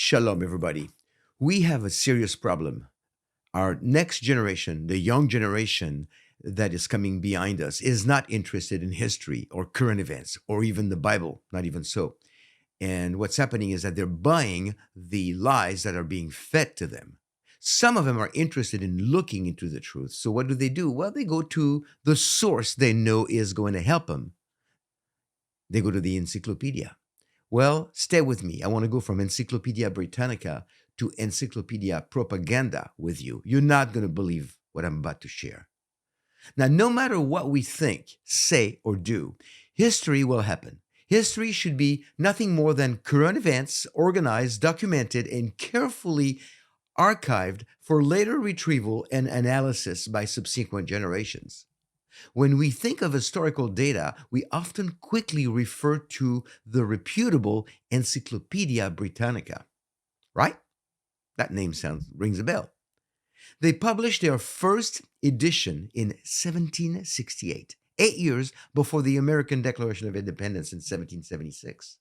Shalom, everybody. We have a serious problem. Our next generation, the young generation that is coming behind us, is not interested in history or current events or even the Bible, not even so. And what's happening is that they're buying the lies that are being fed to them. Some of them are interested in looking into the truth. So, what do? Well, they go to the source they know is going to help them. They go to the encyclopedia. Well, stay with me. I want to go from Encyclopedia Britannica to Encyclopedia Propaganda with you. You're not going to believe what I'm about to share. Now, no matter what we think, say, or do, history will happen. History should be nothing more than current events organized, documented, and carefully archived for later retrieval and analysis by subsequent generations. When we think of historical data, we often quickly refer to the reputable Encyclopedia Britannica, right? That name rings a bell. They published their first edition in 1768, 8 years before the American Declaration of Independence in 1776.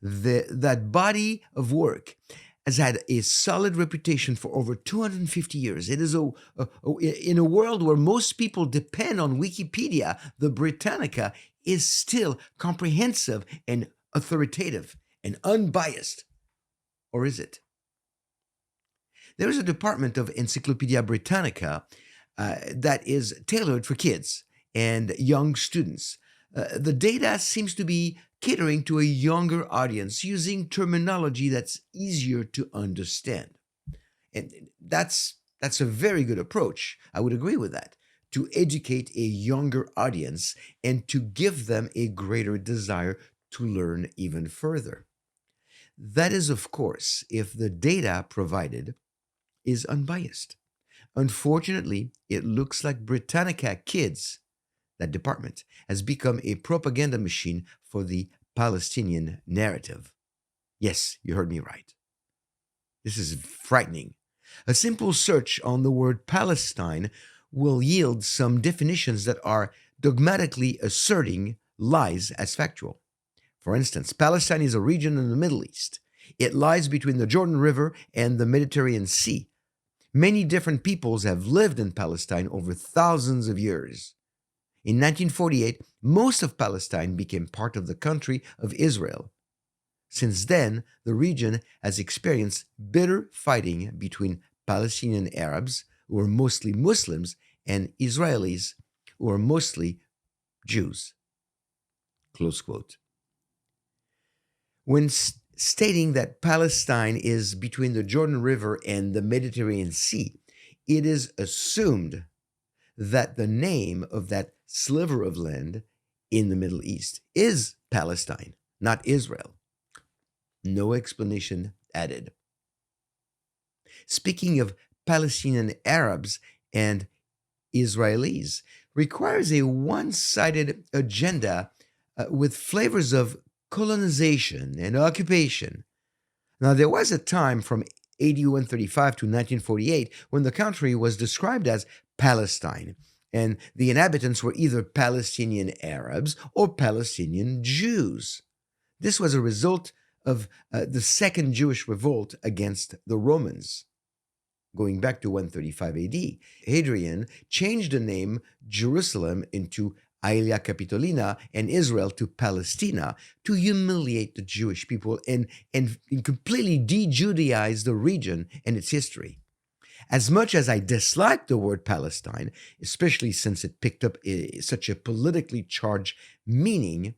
That body of work has had a solid reputation for over 250 years. It is in a world where most people depend on Wikipedia, the Britannica is still comprehensive and authoritative and unbiased. Or is it? There is a department of Encyclopedia Britannica that is tailored for kids and young students. The data seems to be catering to a younger audience using terminology that's easier to understand. And that's a very good approach. I would agree with that. To educate a younger audience and to give them a greater desire to learn even further. That is, of course, if the data provided is unbiased. Unfortunately, it looks like Britannica Kids, that department, has become a propaganda machine for the Palestinian narrative. Yes, you heard me right. This is frightening. A simple search on the word Palestine will yield some definitions that are dogmatically asserting lies as factual. For instance, Palestine is a region in the Middle East. It lies between the Jordan River and the Mediterranean Sea. Many different peoples have lived in Palestine over thousands of years. In 1948, most of Palestine became part of the country of Israel. Since then, the region has experienced bitter fighting between Palestinian Arabs, who are mostly Muslims, and Israelis, who are mostly Jews. Close quote. When stating that Palestine is between the Jordan River and the Mediterranean Sea, it is assumed that the name of that sliver of land in the Middle East is Palestine, not Israel. No explanation added. Speaking of Palestinian Arabs and Israelis, requires a one-sided agenda with flavors of colonization and occupation. Now, there was a time from AD 135 to 1948 when the country was described as Palestine, and the inhabitants were either Palestinian Arabs or Palestinian Jews. This was a result of the Second Jewish Revolt against the Romans. Going back to 135 AD, Hadrian changed the name Jerusalem into Aelia Capitolina and Israel to Palestina to humiliate the Jewish people and completely de-Judaize the region and its history. As much as I dislike the word Palestine, especially since it picked up such a politically charged meaning,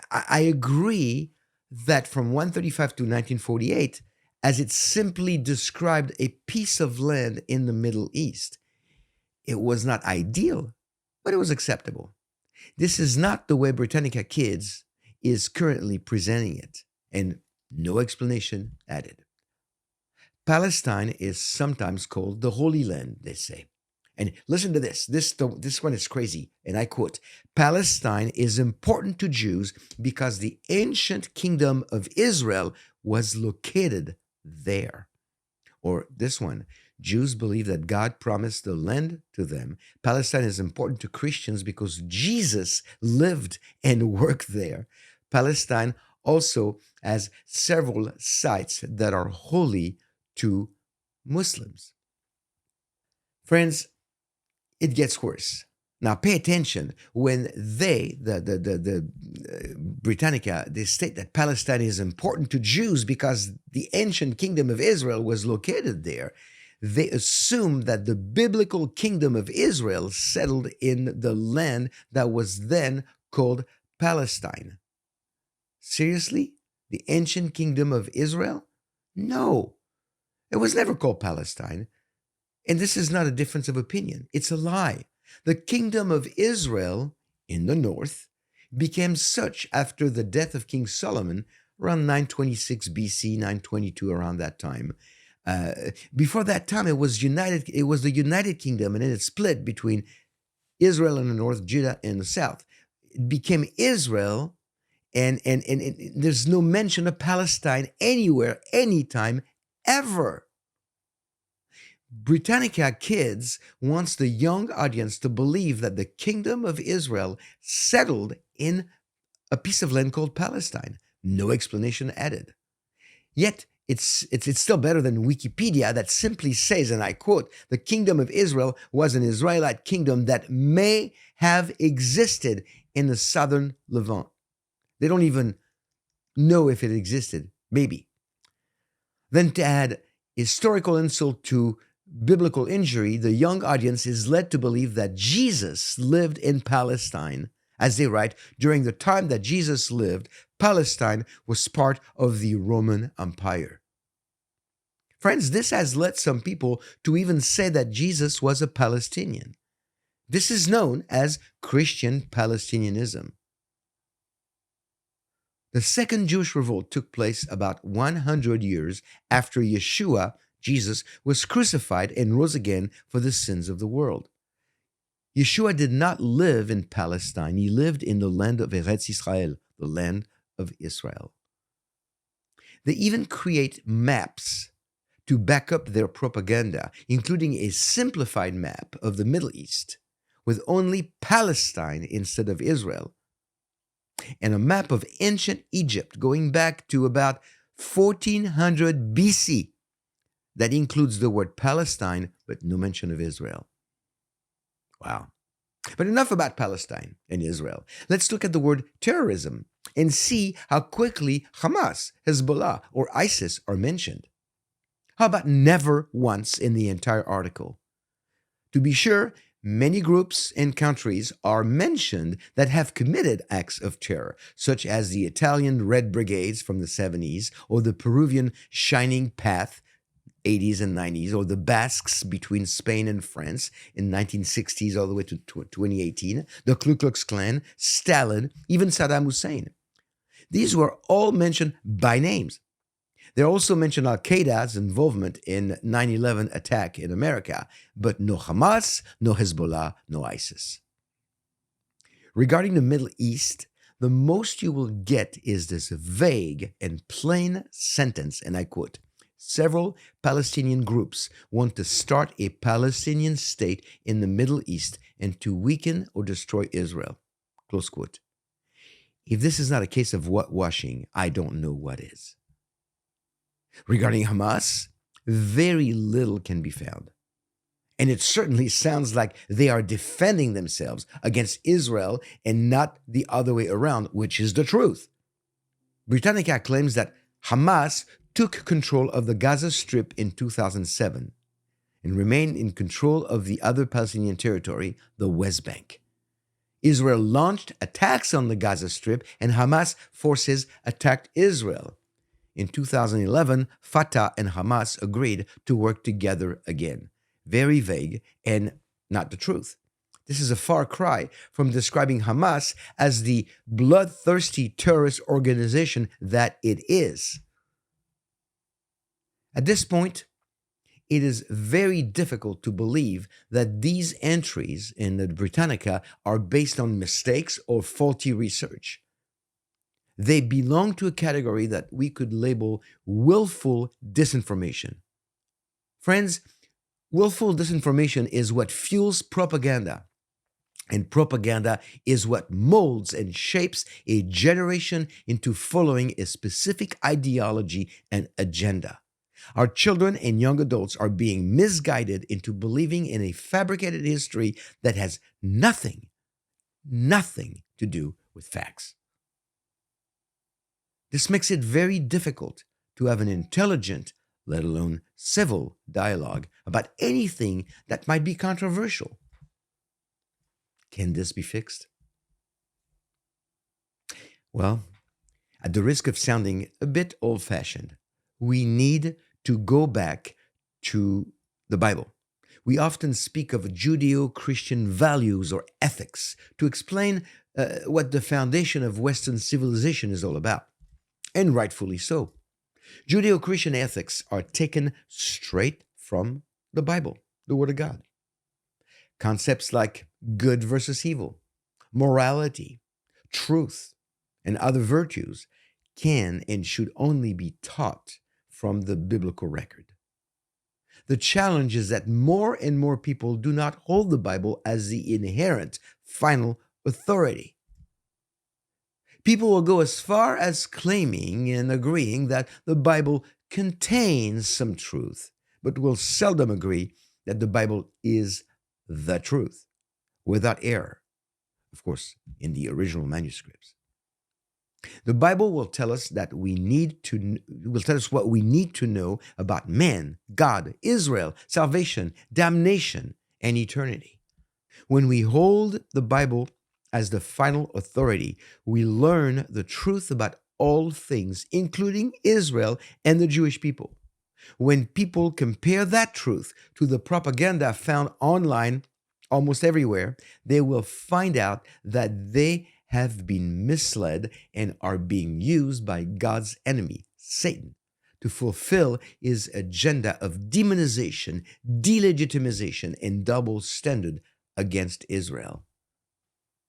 I agree that from 135 to 1948, as it simply described a piece of land in the Middle East, it was not ideal, but it was acceptable. This is not the way Britannica Kids is currently presenting it, and no explanation added. Palestine is sometimes called the Holy Land, they say. And listen to this. This one is crazy. And I quote, Palestine is important to Jews because the ancient kingdom of Israel was located there. Or this one, Jews believe that God promised the land to them. Palestine is important to Christians because Jesus lived and worked there. Palestine also has several sites that are holy to Muslims. Friends, it gets worse. Now, pay attention. When Britannica, they state that Palestine is important to Jews because the ancient kingdom of Israel was located there, they assume that the biblical kingdom of Israel settled in the land that was then called Palestine. Seriously? The ancient kingdom of Israel? No, it was never called Palestine. And this is not a difference of opinion, it's a lie. The kingdom of Israel in the north became such after the death of King Solomon around 926 BC, 922, around that time. Before that time, it was united. It was the United Kingdom, and then it split between Israel in the north, Judah in the south. It became Israel, and there's no mention of Palestine anywhere, anytime, ever. Britannica Kids wants the young audience to believe that the kingdom of Israel settled in a piece of land called Palestine. No explanation added. Yet, it's still better than Wikipedia that simply says, and I quote, the kingdom of Israel was an Israelite kingdom that may have existed in the southern Levant. They don't even know if it existed. Maybe. Then to add historical insult to biblical injury, the young audience is led to believe that Jesus lived in Palestine. As they write, during the time that Jesus lived, Palestine was part of the Roman Empire. Friends, this has led some people to even say that Jesus was a Palestinian. This is known as Christian Palestinianism. The second Jewish revolt took place about 100 years after Yeshua, Jesus, was crucified and rose again for the sins of the world. Yeshua did not live in Palestine. He lived in the land of Eretz Israel, the land of Israel. They even create maps to back up their propaganda, including a simplified map of the Middle East with only Palestine instead of Israel, and a map of ancient Egypt going back to about 1400 BC that includes the word Palestine, but no mention of Israel. Wow. But enough about Palestine and Israel. Let's look at the word terrorism and see how quickly Hamas, Hezbollah, or ISIS are mentioned. How about never once in the entire article? To be sure, many groups and countries are mentioned that have committed acts of terror, such as the Italian Red Brigades from the 70s, or the Peruvian Shining Path 80s and 90s, or the Basques between Spain and France in 1960s all the way to 2018, the Ku Klux Klan, Stalin, even Saddam Hussein. These were all mentioned by names. They also mention Al-Qaeda's involvement in 9/11 attack in America, but no Hamas, no Hezbollah, no ISIS. Regarding the Middle East, the most you will get is this vague and plain sentence, and I quote, several Palestinian groups want to start a Palestinian state in the Middle East and to weaken or destroy Israel. Close quote. If this is not a case of whitewashing, I don't know what is. Regarding Hamas, very little can be found. And it certainly sounds like they are defending themselves against Israel and not the other way around, which is the truth. Britannica claims that Hamas took control of the Gaza Strip in 2007 and remained in control of the other Palestinian territory, the West Bank. Israel launched attacks on the Gaza Strip and Hamas forces attacked Israel. In 2011, Fatah and Hamas agreed to work together again. Very vague and not the truth. This is a far cry from describing Hamas as the bloodthirsty terrorist organization that it is. At this point, it is very difficult to believe that these entries in the Britannica are based on mistakes or faulty research. They belong to a category that we could label willful disinformation. Friends, willful disinformation is what fuels propaganda. And propaganda is what molds and shapes a generation into following a specific ideology and agenda. Our children and young adults are being misguided into believing in a fabricated history that has nothing to do with facts. This makes it very difficult to have an intelligent, let alone civil, dialogue about anything that might be controversial. Can this be fixed? Well, at the risk of sounding a bit old fashioned, we need to go back to the Bible. We often speak of Judeo Christian values or ethics to explain what the foundation of Western civilization is all about, and rightfully so. Judeo Christian ethics are taken straight from the Bible, the Word of God. Concepts like good versus evil, morality, truth, and other virtues can and should only be taught from the biblical record. The challenge is that more and more people do not hold the Bible as the inherent final authority. People will go as far as claiming and agreeing that the Bible contains some truth, but will seldom agree that the Bible is the truth, without error, of course, in the original manuscripts. The Bible will tell us will tell us what we need to know about man, God, Israel, salvation, damnation, and eternity. When we hold the Bible as the final authority, we learn the truth about all things, including Israel and the Jewish people. When people compare that truth to the propaganda found online almost everywhere, they will find out that they have been misled and are being used by God's enemy, Satan, to fulfill his agenda of demonization, delegitimization, and double standard against Israel.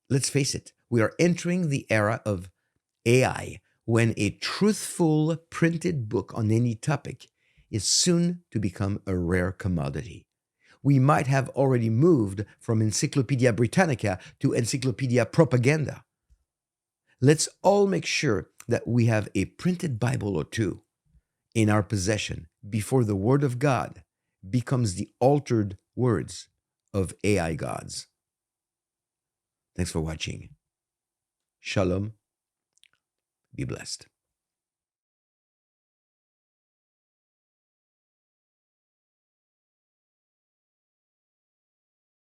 Let's face it, we are entering the era of AI, when a truthful printed book on any topic is soon to become a rare commodity. We might have already moved from Encyclopedia Britannica to Encyclopedia Propaganda. Let's all make sure that we have a printed Bible or two in our possession before the Word of God becomes the altered words of AI gods. Thanks for watching. Shalom. Be blessed.